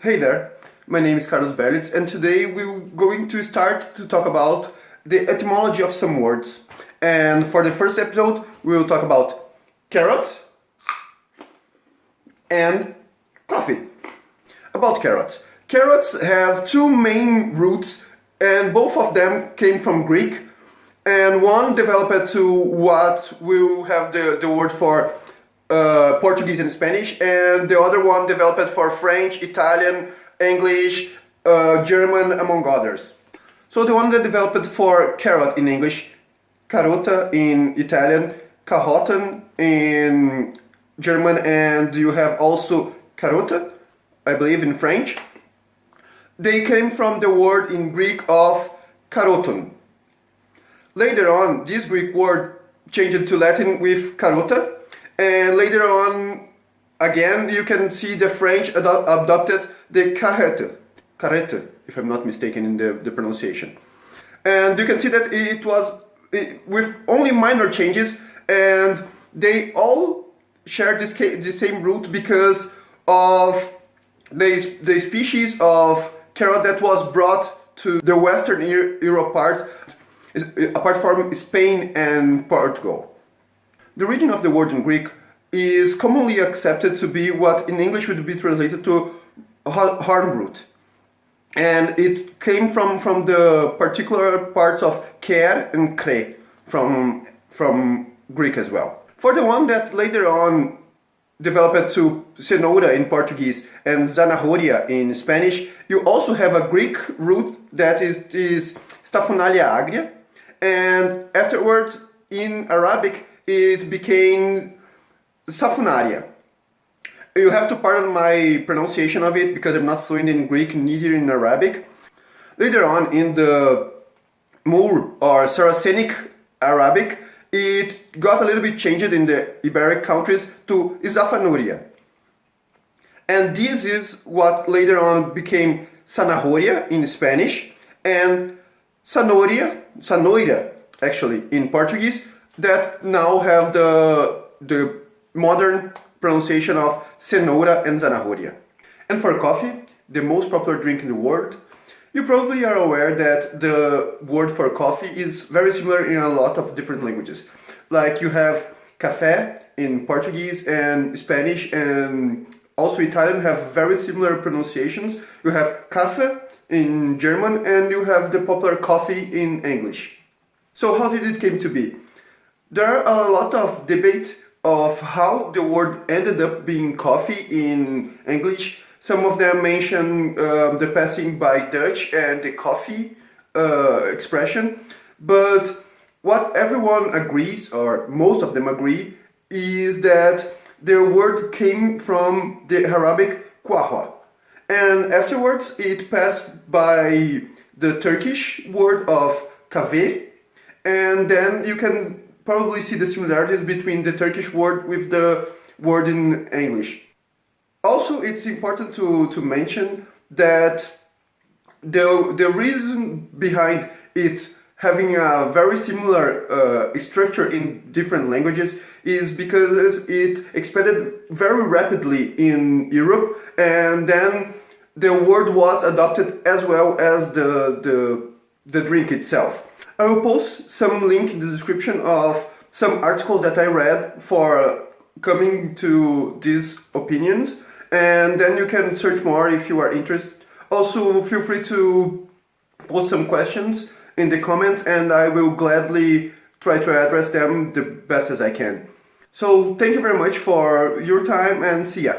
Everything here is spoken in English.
Hey there, my name is Carlos Berlitz, and today we're going to start to talk about the etymology of some words. And for the first episode, we'll talk about carrots and coffee. About carrots. Carrots have two main roots, and both of them came from Greek. And one developed to what we'll have the word for Portuguese and Spanish, and the other one developed for French, Italian, English, German, among others. So the one that developed for carrot in English, carota in Italian, carotten in German, and you have also carota, I believe, in French. They came from the word in Greek of caroton. Later on, this Greek word changed to Latin with carota, and later on, again, you can see the French adopted the carrette, if I'm not mistaken in the pronunciation. And you can see that it was with only minor changes, and they all share the same root because of the species of carrot that was brought to the Western Europe part, apart from Spain and Portugal. The origin of the word in Greek is commonly accepted to be what in English would be translated to horn root. And it came from the particular parts of ker and kre from Greek as well. For the one that later on developed to cenoura in Portuguese and zanahoria in Spanish, you also have a Greek root that is Staphonalia agria, and afterwards in Arabic it became Saphonaria. You have to pardon my pronunciation of it because I'm not fluent in Greek, neither in Arabic. Later on in the Moor or Saracenic Arabic, it got a little bit changed in the Iberic countries to Isaphanuria. And this is what later on became Zanahoria in Spanish and Sanoira actually in Portuguese, that now have the modern pronunciation of cenoura and zanahoria. And for coffee, the most popular drink in the world, you probably are aware that the word for coffee is very similar in a lot of different languages. Like you have café in Portuguese and Spanish, and also Italian have very similar pronunciations. You have café in German, and you have the popular coffee in English. So how did it came to be? There are a lot of debate of how the word ended up being coffee in English. Some of them mention the passing by Dutch and the coffee expression, but what everyone agrees, or most of them agree, is that the word came from the Arabic qahwa, and afterwards it passed by the Turkish word of kahve, and then you can probably see the similarities between the Turkish word with the word in English. Also, it's important to mention that the reason behind it having a very similar structure in different languages is because it expanded very rapidly in Europe, and then the word was adopted as well as the drink itself. I will post some link in the description of some articles that I read for coming to these opinions, and then you can search more if you are interested. Also, feel free to post some questions in the comments, and I will gladly try to address them the best as I can. So thank you very much for your time, and see ya!